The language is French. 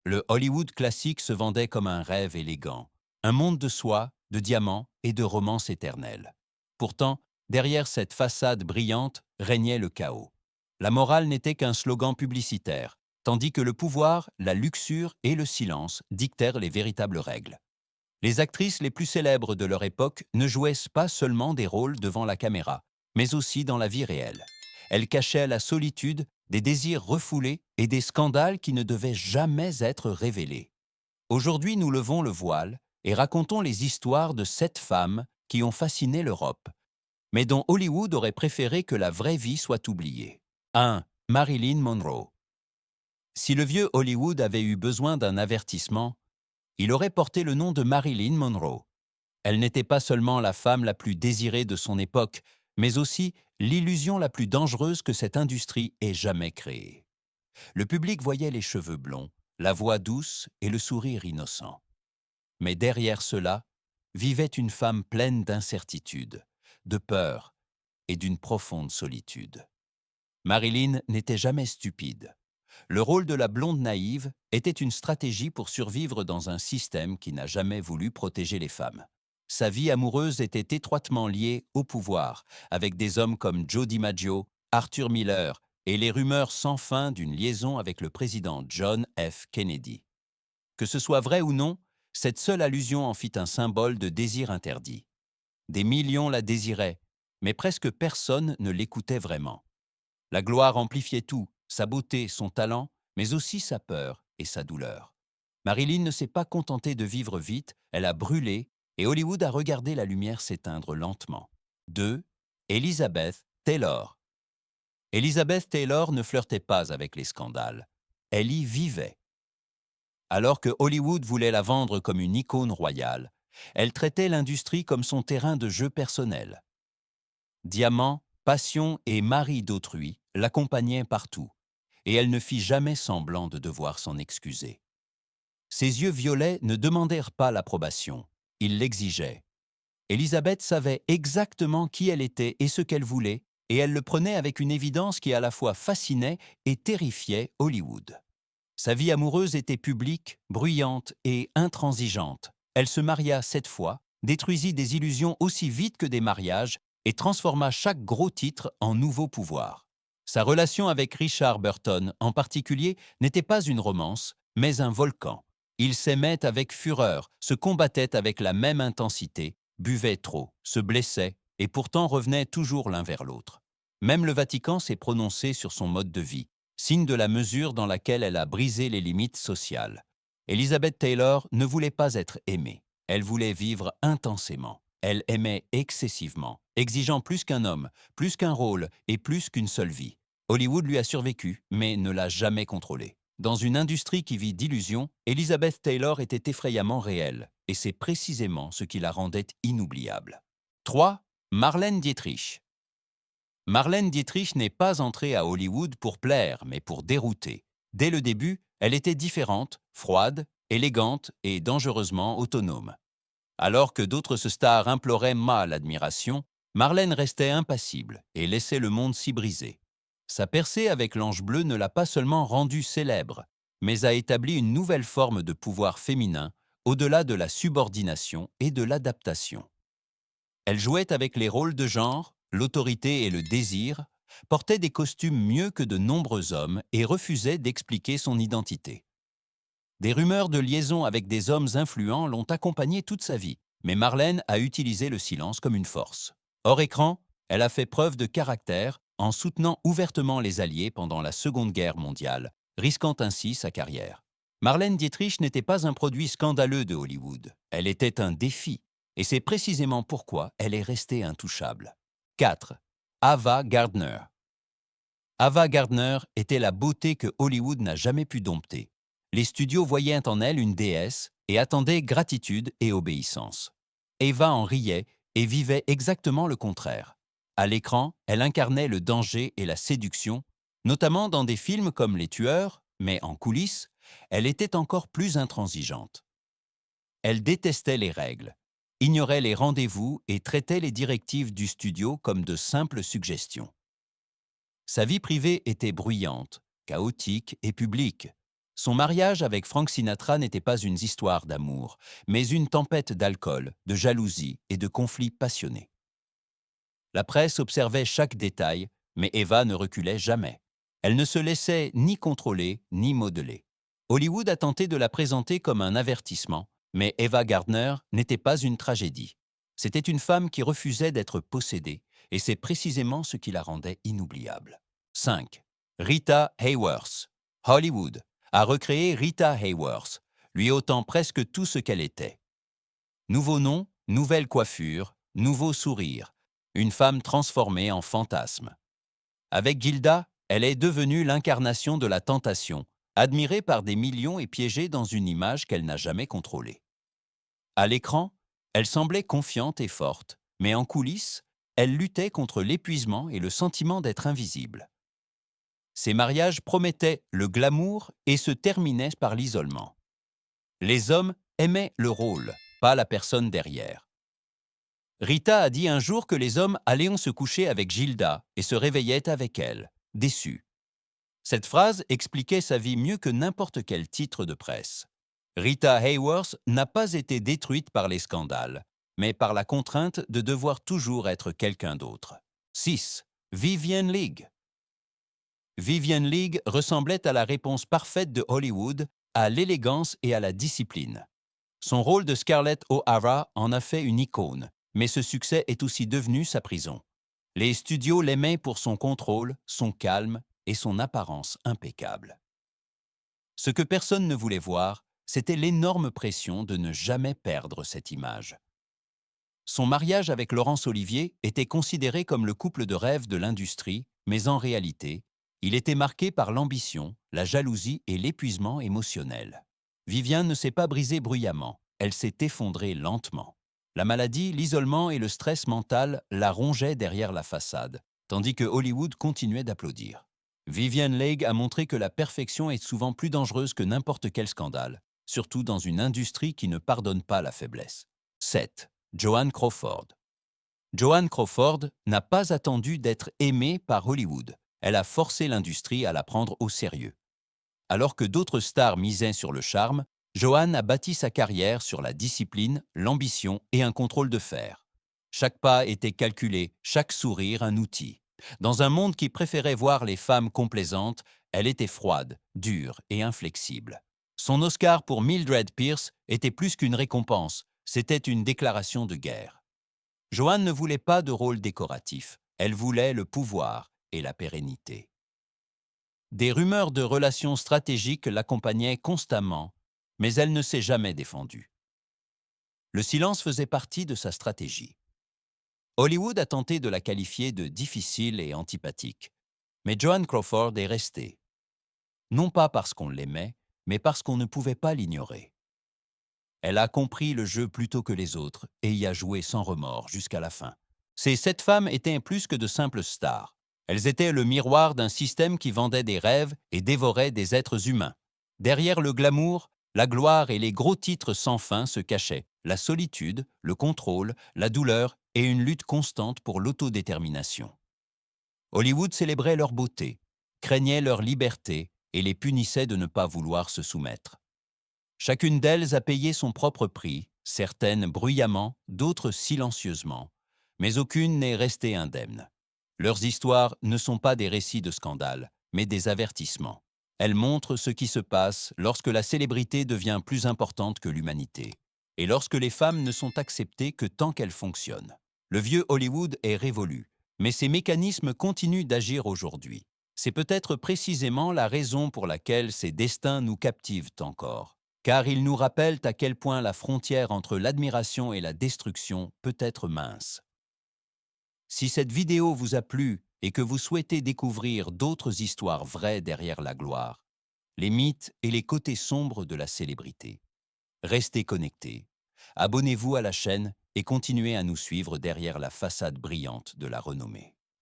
Le Hollywood classique se vendait comme un rêve élégant, un monde de soie, de diamants et de romances éternelles. Pourtant, derrière cette façade brillante régnait le chaos. La morale n'était qu'un slogan publicitaire, tandis que le pouvoir, la luxure et le silence dictèrent les véritables règles. Les actrices les plus célèbres de leur époque ne jouaient pas seulement des rôles devant la caméra, mais aussi dans la vie réelle. Elles cachaient la solitude, des désirs refoulés et des scandales qui ne devaient jamais être révélés. Aujourd'hui, nous levons le voile et racontons les histoires de 7 femmes qui ont fasciné l'Europe, mais dont Hollywood aurait préféré que la vraie vie soit oubliée. 1. Marilyn Monroe. Si le vieux Hollywood avait eu besoin d'un avertissement, il aurait porté le nom de Marilyn Monroe. Elle n'était pas seulement la femme la plus désirée de son époque, mais aussi l'illusion la plus dangereuse que cette industrie ait jamais créée. Le public voyait les cheveux blonds, la voix douce et le sourire innocent. Mais derrière cela, vivait une femme pleine d'incertitude, de peur et d'une profonde solitude. Marilyn n'était jamais stupide. Le rôle de la blonde naïve était une stratégie pour survivre dans un système qui n'a jamais voulu protéger les femmes. Sa vie amoureuse était étroitement liée au pouvoir, avec des hommes comme Joe DiMaggio, Arthur Miller et les rumeurs sans fin d'une liaison avec le président John F. Kennedy. Que ce soit vrai ou non, cette seule allusion en fit un symbole de désir interdit. Des millions la désiraient, mais presque personne ne l'écoutait vraiment. La gloire amplifiait tout, sa beauté, son talent, mais aussi sa peur et sa douleur. Marilyn ne s'est pas contentée de vivre vite, elle a brûlé, et Hollywood a regardé la lumière s'éteindre lentement. 2. Elizabeth Taylor. Elizabeth Taylor ne flirtait pas avec les scandales. Elle y vivait. Alors que Hollywood voulait la vendre comme une icône royale, elle traitait l'industrie comme son terrain de jeu personnel. Diamant, passion et mari d'autrui l'accompagnaient partout, et elle ne fit jamais semblant de devoir s'en excuser. Ses yeux violets ne demandèrent pas l'approbation, ils l'exigeaient. Élisabeth savait exactement qui elle était et ce qu'elle voulait, et elle le prenait avec une évidence qui à la fois fascinait et terrifiait Hollywood. Sa vie amoureuse était publique, bruyante et intransigeante. Elle se maria 7 fois, détruisit des illusions aussi vite que des mariages et transforma chaque gros titre en nouveau pouvoir. Sa relation avec Richard Burton, en particulier, n'était pas une romance, mais un volcan. Ils s'aimaient avec fureur, se combattaient avec la même intensité, buvaient trop, se blessaient et pourtant revenaient toujours l'un vers l'autre. Même le Vatican s'est prononcé sur son mode de vie, signe de la mesure dans laquelle elle a brisé les limites sociales. Elizabeth Taylor ne voulait pas être aimée. Elle voulait vivre intensément. Elle aimait excessivement, exigeant plus qu'un homme, plus qu'un rôle et plus qu'une seule vie. Hollywood lui a survécu, mais ne l'a jamais contrôlée. Dans une industrie qui vit d'illusions, Elizabeth Taylor était effrayamment réelle, et c'est précisément ce qui la rendait inoubliable. 3. Marlène Dietrich. Marlène Dietrich n'est pas entrée à Hollywood pour plaire, mais pour dérouter. Dès le début, elle était différente, froide, élégante et dangereusement autonome. Alors que d'autres stars imploraient l'admiration, Marlène restait impassible et laissait le monde s'y briser. Sa percée avec l'Ange bleu ne l'a pas seulement rendue célèbre, mais a établi une nouvelle forme de pouvoir féminin, au-delà de la subordination et de l'adaptation. Elle jouait avec les rôles de genre, l'autorité et le désir, portait des costumes mieux que de nombreux hommes et refusait d'expliquer son identité. Des rumeurs de liaison avec des hommes influents l'ont accompagnée toute sa vie, mais Marlène a utilisé le silence comme une force. Hors écran, elle a fait preuve de caractère en soutenant ouvertement les Alliés pendant la Seconde Guerre mondiale, risquant ainsi sa carrière. Marlène Dietrich n'était pas un produit scandaleux de Hollywood, elle était un défi, et c'est précisément pourquoi elle est restée intouchable. 4. Ava Gardner. Ava Gardner était la beauté que Hollywood n'a jamais pu dompter. Les studios voyaient en elle une déesse et attendaient gratitude et obéissance. Eva en riait et vivait exactement le contraire. À l'écran, elle incarnait le danger et la séduction, notamment dans des films comme Les Tueurs, mais en coulisses, elle était encore plus intransigeante. Elle détestait les règles, ignorait les rendez-vous et traitait les directives du studio comme de simples suggestions. Sa vie privée était bruyante, chaotique et publique. Son mariage avec Frank Sinatra n'était pas une histoire d'amour, mais une tempête d'alcool, de jalousie et de conflits passionnés. La presse observait chaque détail, mais Eva ne reculait jamais. Elle ne se laissait ni contrôler ni modeler. Hollywood a tenté de la présenter comme un avertissement, mais Eva Gardner n'était pas une tragédie. C'était une femme qui refusait d'être possédée, et c'est précisément ce qui la rendait inoubliable. 5. Rita Hayworth. Hollywood a recréé Rita Hayworth, lui ôtant presque tout ce qu'elle était. Nouveau nom, nouvelle coiffure, nouveau sourire, une femme transformée en fantasme. Avec Gilda, elle est devenue l'incarnation de la tentation, admirée par des millions et piégée dans une image qu'elle n'a jamais contrôlée. À l'écran, elle semblait confiante et forte, mais en coulisses, elle luttait contre l'épuisement et le sentiment d'être invisible. Ses mariages promettaient le glamour et se terminaient par l'isolement. Les hommes aimaient le rôle, pas la personne derrière. Rita a dit un jour que les hommes allaient se coucher avec Gilda et se réveillaient avec elle, déçus. Cette phrase expliquait sa vie mieux que n'importe quel titre de presse. Rita Hayworth n'a pas été détruite par les scandales, mais par la contrainte de devoir toujours être quelqu'un d'autre. 6. Vivien Leigh. Vivien Leigh ressemblait à la réponse parfaite de Hollywood à l'élégance et à la discipline. Son rôle de Scarlett O'Hara en a fait une icône, mais ce succès est aussi devenu sa prison. Les studios l'aimaient pour son contrôle, son calme et son apparence impeccable. Ce que personne ne voulait voir, c'était l'énorme pression de ne jamais perdre cette image. Son mariage avec Laurence Olivier était considéré comme le couple de rêve de l'industrie, mais en réalité, il était marqué par l'ambition, la jalousie et l'épuisement émotionnel. Viviane ne s'est pas brisée bruyamment, elle s'est effondrée lentement. La maladie, l'isolement et le stress mental la rongeaient derrière la façade, tandis que Hollywood continuait d'applaudir. Vivien Leigh a montré que la perfection est souvent plus dangereuse que n'importe quel scandale, surtout dans une industrie qui ne pardonne pas la faiblesse. 7. Joan Crawford. Joan Crawford n'a pas attendu d'être aimée par Hollywood. Elle a forcé l'industrie à la prendre au sérieux. Alors que d'autres stars misaient sur le charme, Joan a bâti sa carrière sur la discipline, l'ambition et un contrôle de fer. Chaque pas était calculé, chaque sourire un outil. Dans un monde qui préférait voir les femmes complaisantes, elle était froide, dure et inflexible. Son Oscar pour Mildred Pierce était plus qu'une récompense, c'était une déclaration de guerre. Joan ne voulait pas de rôle décoratif, elle voulait le pouvoir et la pérennité. Des rumeurs de relations stratégiques l'accompagnaient constamment, mais elle ne s'est jamais défendue. Le silence faisait partie de sa stratégie. Hollywood a tenté de la qualifier de difficile et antipathique, mais Joan Crawford est restée. Non pas parce qu'on l'aimait, mais parce qu'on ne pouvait pas l'ignorer. Elle a compris le jeu plus tôt que les autres et y a joué sans remords jusqu'à la fin. Ces 7 femmes étaient plus que de simples stars. Elles étaient le miroir d'un système qui vendait des rêves et dévorait des êtres humains. Derrière le glamour, la gloire et les gros titres sans fin se cachaient la solitude, le contrôle, la douleur et une lutte constante pour l'autodétermination. Hollywood célébrait leur beauté, craignait leur liberté et les punissait de ne pas vouloir se soumettre. Chacune d'elles a payé son propre prix, certaines bruyamment, d'autres silencieusement, mais aucune n'est restée indemne. Leurs histoires ne sont pas des récits de scandale, mais des avertissements. Elles montrent ce qui se passe lorsque la célébrité devient plus importante que l'humanité, et lorsque les femmes ne sont acceptées que tant qu'elles fonctionnent. Le vieux Hollywood est révolu, mais ces mécanismes continuent d'agir aujourd'hui. C'est peut-être précisément la raison pour laquelle ces destins nous captivent encore, car ils nous rappellent à quel point la frontière entre l'admiration et la destruction peut être mince. Si cette vidéo vous a plu et que vous souhaitez découvrir d'autres histoires vraies derrière la gloire, les mythes et les côtés sombres de la célébrité, restez connectés, abonnez-vous à la chaîne et continuez à nous suivre derrière la façade brillante de la renommée.